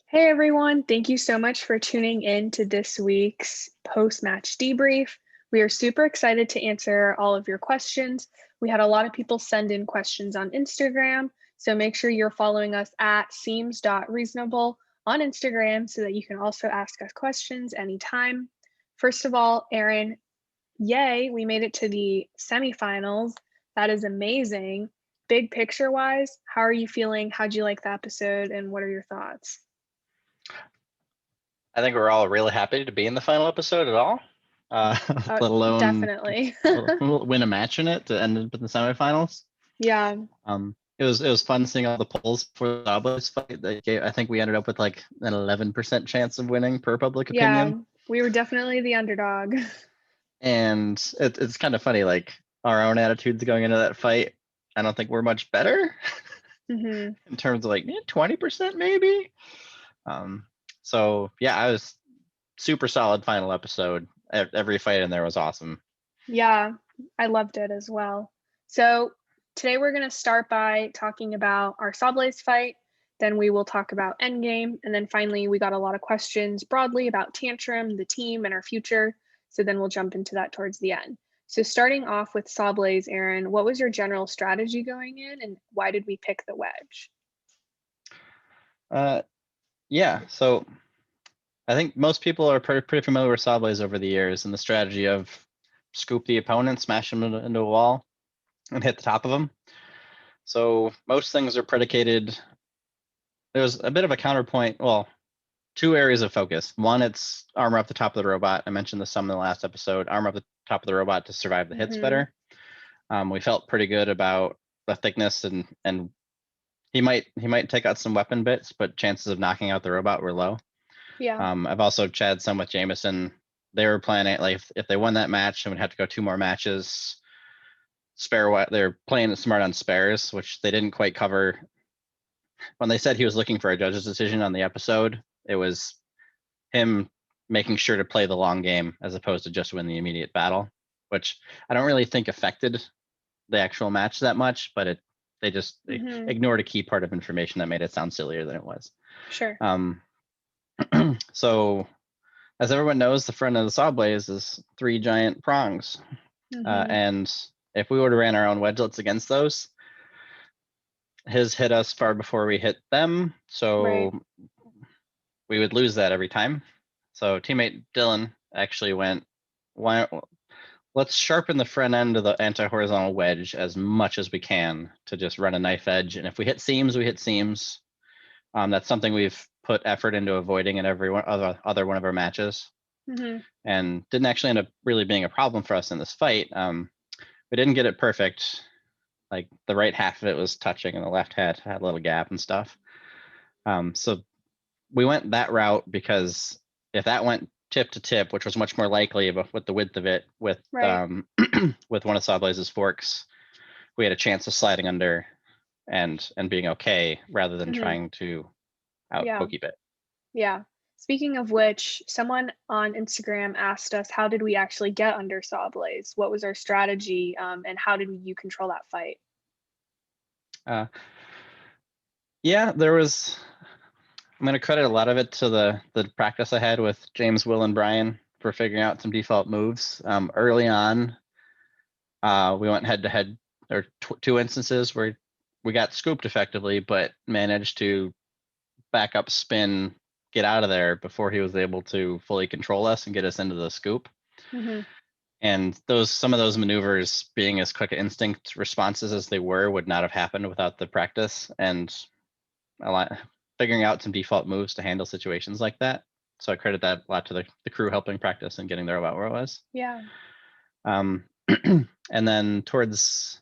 Hey everyone, thank you so much for tuning in to this week's post-match debrief. We are super excited to answer all of your questions. We had a lot of people send in questions on Instagram, so make sure you're following us at seems.reasonable on Instagram so that you can also ask us questions anytime. First of all, Aren, yay, we made it to the semifinals. That is amazing. Big picture wise, how are you feeling? How'd you like the episode and what are your thoughts? I think we're all really happy to be in the final episode at all, let alone Definitely. win a match in it to end up in the semifinals. Yeah. It was fun seeing all the polls for the Sawblaze fight. I think we ended up with like an 11% chance of winning per public Yeah. opinion, We were definitely the underdog. and it's kind of funny. Like our own attitudes going into that fight, I don't think we're much better Hmm. in terms of like 20% maybe. Um, so yeah, I was super solid final episode. Every fight in there was awesome. Yeah, I loved it as well. So today we're going to start by talking about our Sawblaze fight. Then we will talk about Endgame. And then finally, we got a lot of questions broadly about Tantrum, the team, and our future. So then we'll jump into that towards the end. So starting off with Sawblaze, Aren, what was your general strategy going in and why did we pick the wedge? Yeah, so I think most people are pretty familiar with Sawblaze over the years and the strategy of scoop the opponent, smash them into a wall, and hit the top of them. So most things are predicated. There's a bit of a counterpoint. Well, two areas of focus. One, it's armor up the top of the robot. I mentioned this some in the last episode. Armor up the top of the robot to survive the hits Hmm. better. We felt pretty good about the thickness and he might take out some weapon bits, but chances of knocking out the robot were low. Yeah. I've also chatted some with Jameson. They were planning like if they won that match, they would have to go 2 more matches. They're playing smart on spares, which they didn't quite cover. When they said he was looking for a judge's decision on the episode, it was him making sure to play the long game as opposed to just win the immediate battle, which I don't really think affected the actual match that much, but they Hmm. ignored a key part of information that made it sound sillier than it was. Sure. Um, so as everyone knows, the front of the Sawblaze is 3 giant prongs. Hmm. And if we would have ran our own wedgelets against those, his hit us far before we hit them. Right. So we would lose that every time. So teammate Dylan actually went, why, let's sharpen the front end of the anti-horizontal wedge as much as we can to just run a knife edge. And if we hit seams, we hit seams. That's something we've put effort into avoiding in every other one of our matches, Hmm. and didn't actually end up really being a problem for us in this fight. We didn't get it perfect. Like the right half of it was touching, and the left had a little gap and stuff. So we went that route because if that went tip to tip, which was much more likely with the width of it, with Right. with one of Sawblaze's forks, we had a chance of sliding under and being okay rather than Hmm. trying to out Yeah. pokey bit. Yeah. Speaking of which, someone on Instagram asked us, how did we actually get under Sawblaze? What was our strategy? And how did you control that fight? Uh, yeah, there was. I'm going to credit a lot of it to the practice I had with James, Will, and Brian for figuring out some default moves. Early on, we went head to head. There were 2 instances where we got scooped effectively, but managed to back up, spin, get out of there before he was able to fully control us and get us into the scoop. Hmm. And some of those maneuvers, being as quick instinct responses as they were, would not have happened without the practice and a lot figuring out some default moves to handle situations like that. So I credit that a lot to the crew helping practice and getting there about where it was. Yeah. Um, and then towards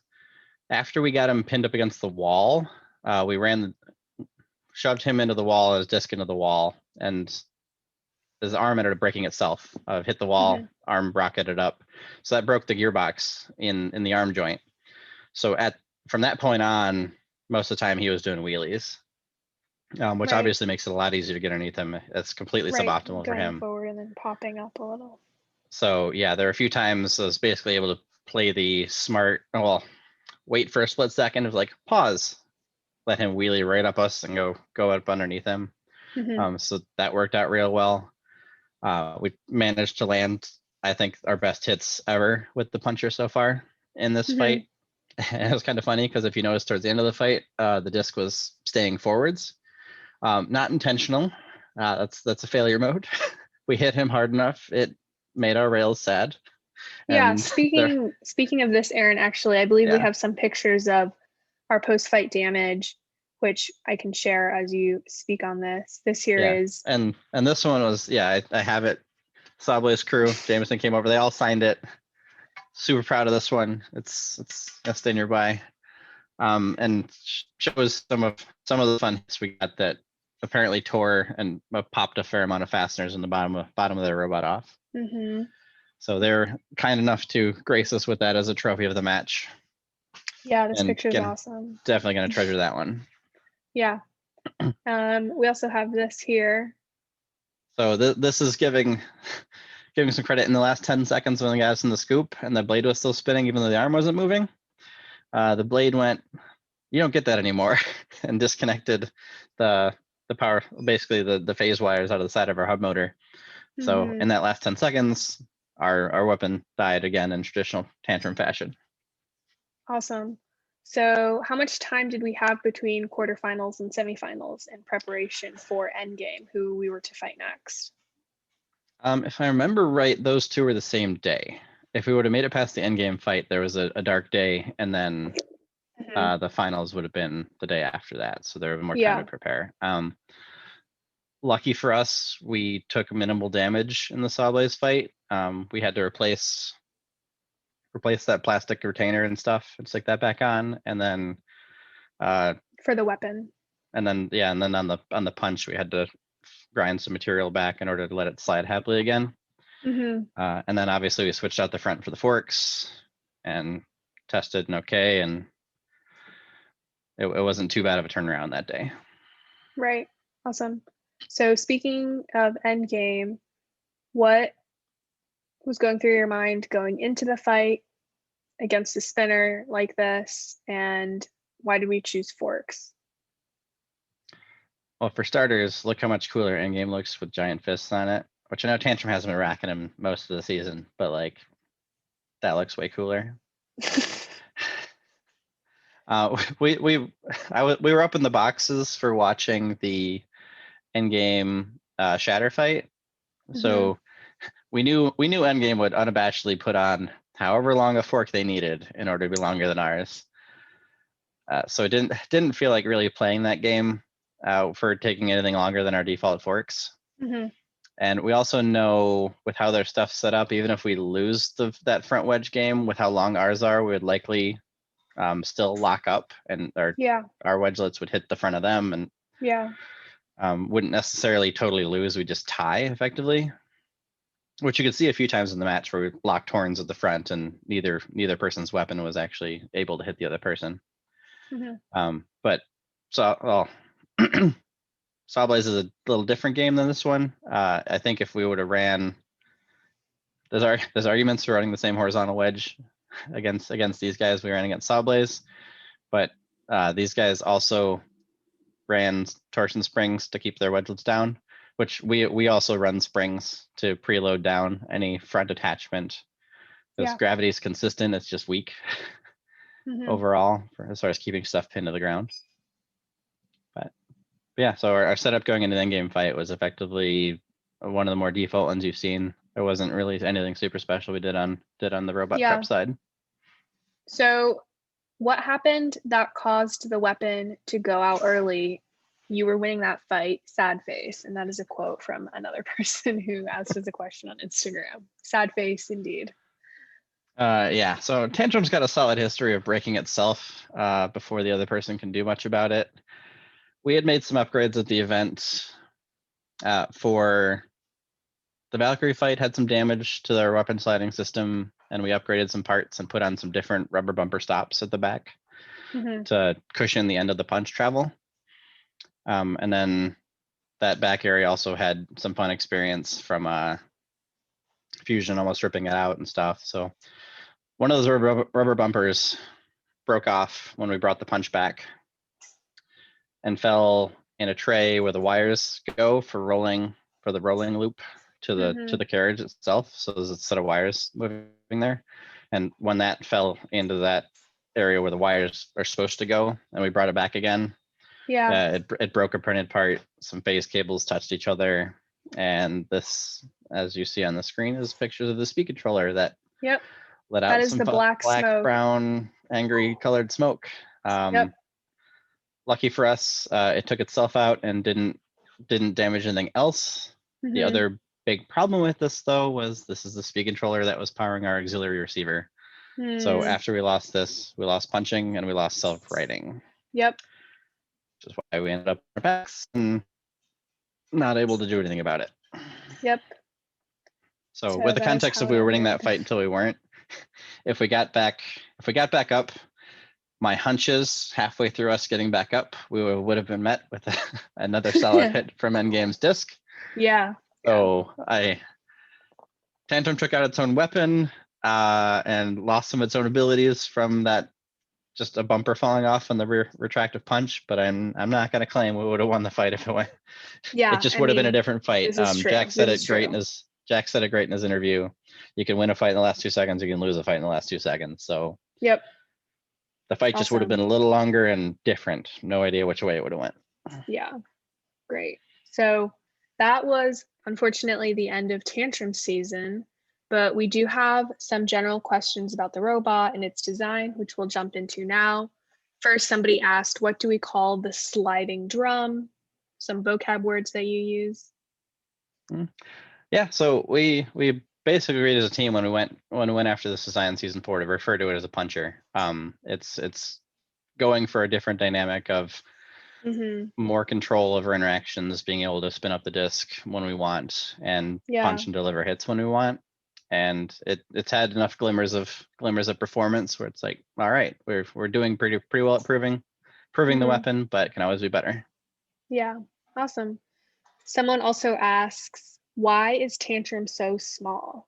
after we got him pinned up against the wall, we shoved him into the wall, his disc into the wall, and his arm ended up breaking itself. Hit the wall, Hmm. arm rocketed up, so that broke the gearbox in the arm joint. So from that point on, most of the time he was doing wheelies, which Right. obviously makes it a lot easier to get underneath him. It's completely Right. suboptimal for Going him. forward and then popping up a little. So yeah, there are a few times I was basically able to play the smart, well, wait for a split second of like pause, let him wheelie right up us and go up underneath him. Mhm. So that worked out real well. We managed to land, I think, our best hits ever with the puncher so far in this Mhm. fight. And it was kind of funny because if you notice towards the end of the fight, the disc was staying forwards. Not intentional. That's a failure mode. We hit him hard enough. It made our rails sad. Yeah, And there, speaking of this, Aaron, actually, I believe we yeah, have some pictures of our post-fight damage, which I can share as you speak on this. This here yeah. is And this one was, yeah, I have it. Sawblaze crew, Jameson came over. They all signed it. Super proud of this one. It's gonna stay nearby. And shows some of the fun hits we got that apparently tore and popped a fair amount of fasteners in the bottom of their robot off. mhm. So they're kind enough to grace us with that as a trophy of the match, Yeah, this and picture is awesome. definitely gonna treasure that one. Yeah. We also have this here. So this is giving some credit in the last 10 seconds when the guy was in the scoop and the blade was still spinning even though the arm wasn't moving. The blade went, you don't get that anymore, and disconnected the power, basically the phase wires out of the side of our hub motor. So in Mhm. that last 10 seconds, our weapon died again in traditional Tantrum fashion. Awesome. So, how much time did we have between quarterfinals and semifinals in preparation for Endgame, who we were to fight next? If I remember right, those two were the same day. If we would have made it past the Endgame fight, there was a dark day, and then Mhm. the finals would have been the day after that. So there would be more time to Yeah. prepare. Lucky for us, we took minimal damage in the Sawblaze fight. We had to replace that plastic retainer and stuff and stick that back on, and then For the weapon. and then on the punch we had to grind some material back in order to let it slide happily again. Mhm. And then obviously we switched out the front for the forks and tested and okay, and it wasn't too bad of a turnaround that day. Right. Awesome. So, speaking of Endgame, what was going through your mind going into the fight against a spinner like this, and why did we choose forks? Well, for starters, look how much cooler Endgame looks with giant fists on it, which I know Tantrum hasn't been racking him most of the season, but like that looks way cooler. We were up in the boxes for watching the Endgame Shatter fight, Mhm. so we knew Endgame would unabashedly put on however long a fork they needed in order to be longer than ours. So it didn't feel like really playing that game for taking anything longer than our default forks. Mhm. And we also know with how their stuff's set up, even if we lose that front wedge game, with how long ours are, we would likely still lock up, and Yeah. our wedgelets would hit the front of them, and Yeah. wouldn't necessarily totally lose. We just tie effectively, which you could see a few times in the match where we locked horns at the front, and neither person's weapon was actually able to hit the other person. Mhm. But so, well, Sawblaze is a little different game than this one. I think if we would have ran, there's arguments for running the same horizontal wedge against these guys we ran against Sawblaze, but these guys also ran torsion springs to keep their wedgelets down, which we also run springs to preload down any front attachment. Because Yeah. gravity is consistent, it's just weak Mhm. overall as far as keeping stuff pinned to the ground. But yeah, so our setup going into the endgame fight was effectively one of the more default ones you've seen. There wasn't really anything super special we did on the robot prep Yeah. side. So, what happened that caused the weapon to go out early? You were winning that fight, sad face. And that is a quote from another person who asked us a question on Instagram. Sad face indeed. Yeah, so Tantrum's got a solid history of breaking itself before the other person can do much about it. We had made some upgrades at the event for the Valkyrie fight, had some damage to their weapon sliding system, and we upgraded some parts and put on some different rubber bumper stops at the back Hmm. to cushion the end of the punch travel. And then that back area also had some fun experience from Fusion almost ripping it out and stuff. So one of those rubber bumpers broke off when we brought the punch back and fell in a tray where the wires go for the rolling loop to the carriage itself. So there's a set of wires moving there. And when that fell into that area where the wires are supposed to go, and we brought it back again, it broke a printed part. Some phase cables touched each other, and this, as you see on the screen, is pictures of the speed controller that let out some black brown, angry colored smoke. Lucky for us, it took itself out and didn't damage anything else. The other big problem with this, though, was this is the speed controller that was powering our auxiliary receiver. So after we lost this, we lost punching and we lost self-writing. Which is why we ended up in our packs and not able to do anything about it. So with the context of we were winning that fight until we weren't, if we got back up, my hunches halfway through us getting back up, we would have been met with another solid hit from Endgame's disc. So Tantrum took out its own weapon and lost some of its own abilities from that, just a bumper falling off on the rear retractive punch. But I'm not going to claim we would have won the fight if it went. It just would have been a different fight. Jack said it great in his interview. You can win a fight in the last 2 seconds. You can lose a fight in the last 2 seconds. So the fight just would have been a little longer and different. No idea which way it would have went. Great. So that was unfortunately the end of Tantrum season, but we do have some general questions about the robot and its design, which we'll jump into now. First, somebody asked, what do we call the sliding drum? Some vocab words that you use. So we basically agreed as a team when we went after this design in season 4 to refer to it as a puncher. It's going for a different dynamic of more control over interactions, being able to spin up the disc when we want and punch and deliver hits when we want. And it's had enough glimmers of performance where it's like, all right, we're doing pretty well at proving the weapon, but it can always be better. Awesome. Someone also asks, why is Tantrum so small?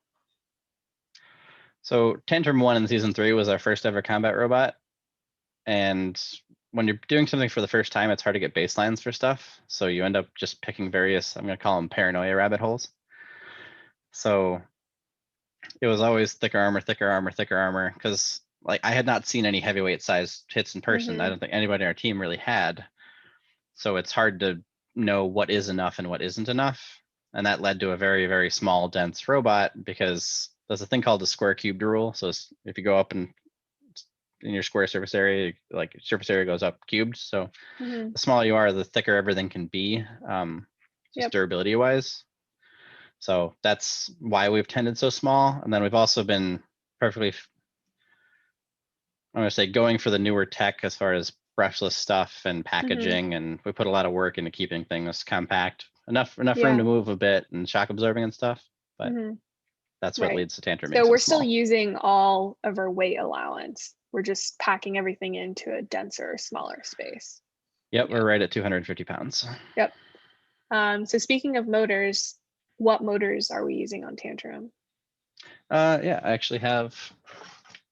So Tantrum 1 in season 3 was our first ever combat robot. And when you're doing something for the first time, it's hard to get baselines for stuff. So you end up just picking various, I'm going to call them paranoia rabbit holes. So it was always thicker armor, because like I had not seen any heavyweight sized hits in person. I don't think anybody on our team really had. So it's hard to know what is enough and what isn't enough. And that led to a very, very small, dense robot, because there's a thing called the square cubed rule. So if you go up in your square surface area, like surface area goes up cubed. So the smaller you are, the thicker everything can be, just durability wise. So that's why we've tended so small. And then we've also been perfectly, I'm going to say, going for the newer tech as far as brushless stuff and packaging. And we put a lot of work into keeping things compact, enough room to move a bit and shock absorbing and stuff. But that's what leads to Tantrum. So we're still using all of our weight allowance. We're just packing everything into a denser, smaller space. We're right at 250 pounds. So speaking of motors, what motors are we using on Tantrum? I actually have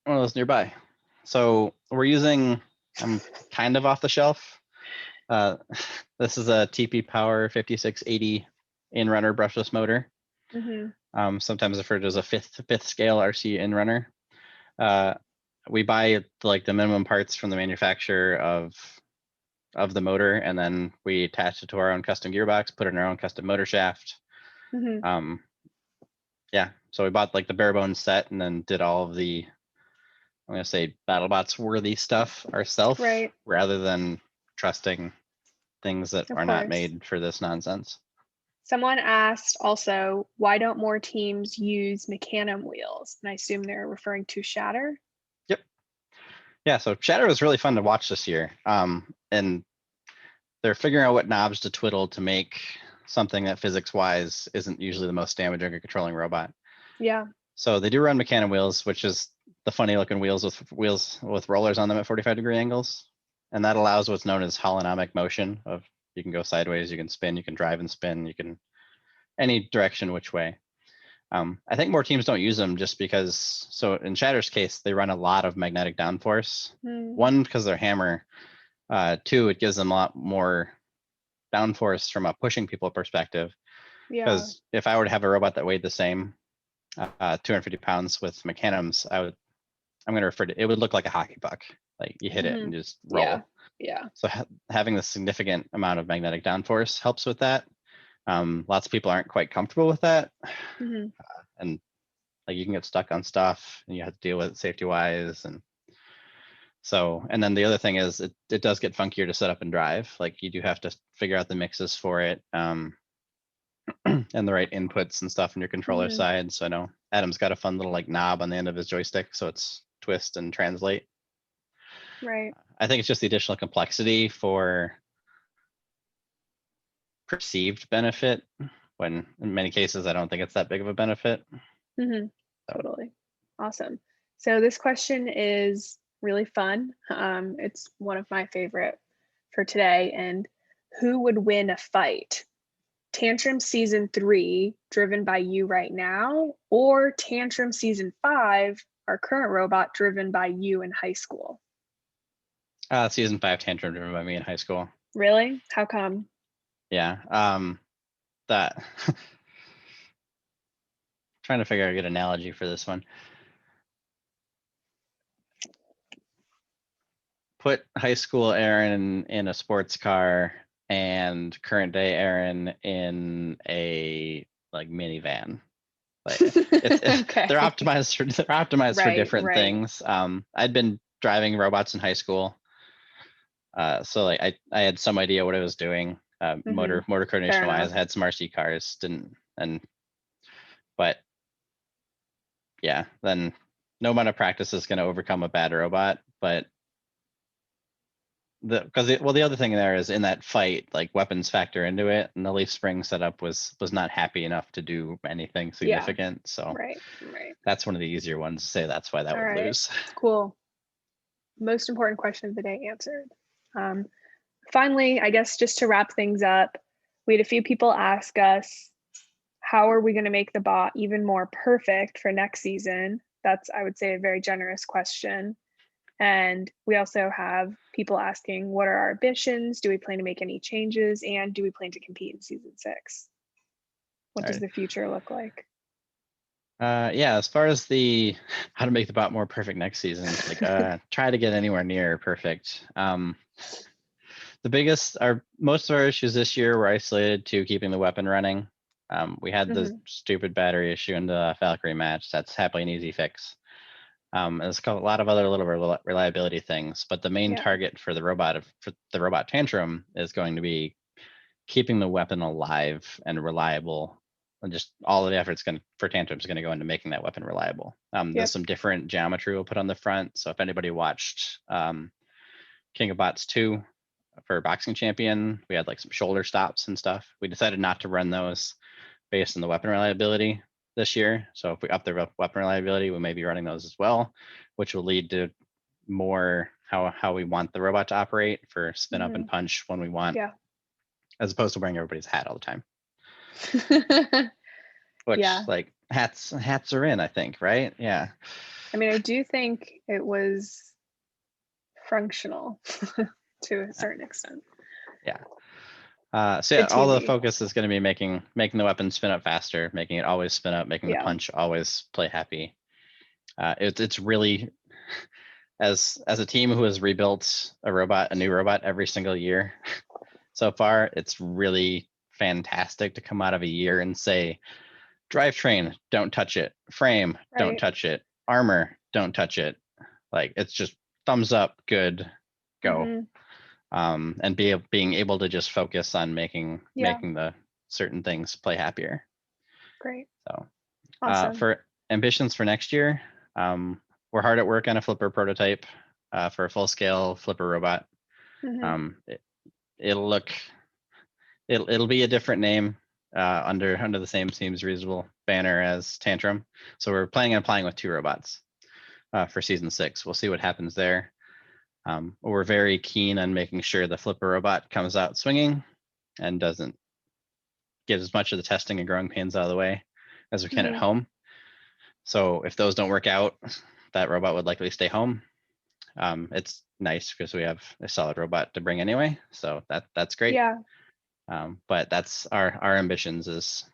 one of those nearby. So we're using, I'm kind of off the shelf. This is a TP Power 5680 in-runner brushless motor. Sometimes referred to as a fifth scale RC in-runner. We buy like the minimum parts from the manufacturer of the motor, and then we attach it to our own custom gearbox, put it in our own custom motor shaft. So we bought like the bare bones set and then did all of the, I'm going to say, Battlebots worthy stuff ourselves, rather than trusting things that are not made for this nonsense. Someone asked also, why don't more teams use Mecanum wheels? And I assume they're referring to Shatter. So Shatter was really fun to watch this year. And they're figuring out what knobs to twiddle to make something that physics-wise isn't usually the most damaging or controlling robot. So they do run Mecanum wheels, which is the funny-looking wheels with rollers on them at 45-degree angles. And that allows what's known as holonomic motion. Of you can go sideways, you can spin, you can drive and spin, you can any direction, which way. I think more teams don't use them just because, so in Shatter's case, they run a lot of magnetic downforce. One, because they're hammer. Two, it gives them a lot more downforce from a pushing people perspective. Yeah. Because if I were to have a robot that weighed the same, 250 pounds with mechanisms, I'm going to refer to it would look like a hockey puck. Like you hit it and just roll. Yeah. Yeah. So having the significant amount of magnetic downforce helps with that. Lots of people aren't quite comfortable with that, and like you can get stuck on stuff, and you have to deal with it safety wise. And so, and then the other thing is it does get funkier to set up and drive. Like you do have to figure out the mixes for it. And the right inputs and stuff in your controller side. So I know Adam's got a fun little like knob on the end of his joystick, so it's twist and translate. Right. I think it's just the additional complexity for perceived benefit, when in many cases I don't think it's that big of a benefit. Totally. Awesome. So this question is really fun. It's one of my favorite for today. And who would win a fight? Tantrum season 3, driven by you right now, or Tantrum season 5, our current robot, driven by you in high school? Season 5 Tantrum, driven by me in high school. Really? How come? Yeah. That trying to figure out a good analogy for this one. Put high school Aren in a sports car and current day Aren in a like minivan. Like Okay. they're optimized for Right, different right. things. I'd been driving robots in high school, so like I had some idea what I was doing, motor coordination wise. I had some RC cars, but yeah, then no amount of practice is going to overcome a bad robot. But the other thing there is in that fight, like weapons factor into it, and the leaf spring setup was not happy enough to do anything significant. So Right. that's one of the easier ones to say. That's why that would lose. Cool. Most important question of the day answered. Finally, I guess just to wrap things up, we had a few people ask us, how are we going to make the bot even more perfect for next season? That's, I would say, a very generous question. And we also have people asking, what are our ambitions? Do we plan to make any changes? And do we plan to compete in season 6? What does the future look like? Yeah, as far as the how to make the bot more perfect next season, like try to get anywhere near perfect. Most of our issues this year were isolated to keeping the weapon running. We had the stupid battery issue in the Valkyrie match. That's happily an easy fix. There's a lot of other little reliability things, but the main target for the robot Tantrum is going to be keeping the weapon alive and reliable. And just all of the efforts for Tantrum is going to go into making that weapon reliable. There's some different geometry we'll put on the front. So if anybody watched King of Bots 2 for Boxing Champion, we had like some shoulder stops and stuff. We decided not to run those based on the weapon reliability this year. So if we up the weapon reliability, we may be running those as well, which will lead to more how we want the robot to operate for spin up and punch when we want, as opposed to wearing everybody's hat all the time. Which like hats are in, I think, right? Yeah. I mean, I do think it was functional to a certain extent. Yeah. So yeah, all the focus is going to be making the weapon spin up faster, making it always spin up, making the punch always play happy. It's really, as a team who has rebuilt a new robot every single year so far, it's really fantastic to come out of a year and say, drivetrain, don't touch it. Frame, don't touch it. Armor, don't touch it. Like it's just thumbs up, good, go. And being able to just focus on making the certain things play happier. Great. So awesome. For ambitions for next year, we're hard at work on a flipper prototype for a full scale flipper robot. It'll be a different name under the same Seems Reasonable banner as Tantrum. So we're planning on applying with 2 robots for season 6. We'll see what happens there. We're very keen on making sure the flipper robot comes out swinging and doesn't get as much of the testing and growing pains out of the way as we can at home. So if those don't work out, that robot would likely stay home. It's nice because we have a solid robot to bring anyway. So that's great. But that's our ambitions is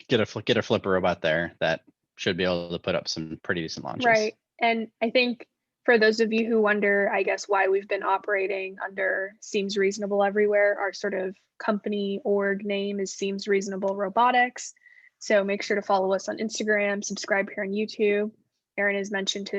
get a flipper robot there that should be able to put up some pretty decent launches. Right. And I think for those of you who wonder, I guess, why we've been operating under Seems Reasonable Everywhere, our sort of company org name is Seems Reasonable Robotics. So make sure to follow us on Instagram, subscribe here on YouTube. Aren has mentioned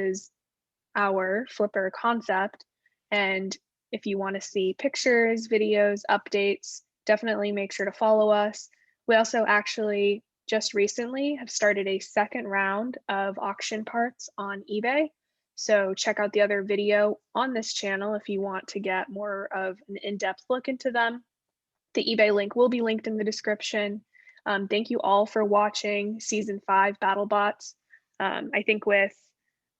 our flipper concept. And if you want to see pictures, videos, updates, definitely make sure to follow us. We also actually just recently have started a second round of auction parts on eBay. So check out the other video on this channel if you want to get more of an in-depth look into them. The eBay link will be linked in the description. Thank you all for watching season 5 Battlebots. I think with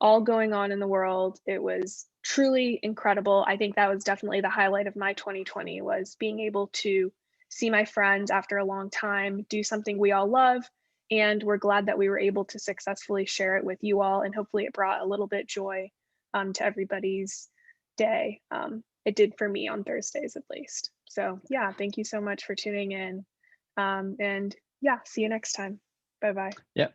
all going on in the world, it was truly incredible. I think that was definitely the highlight of my 2020 was being able to see my friends after a long time, do something we all love. And we're glad that we were able to successfully share it with you all. And hopefully it brought a little bit joy to everybody's day. It did for me on Thursdays at least. So yeah, thank you so much for tuning in. And yeah, see you next time. Bye-bye. Yep.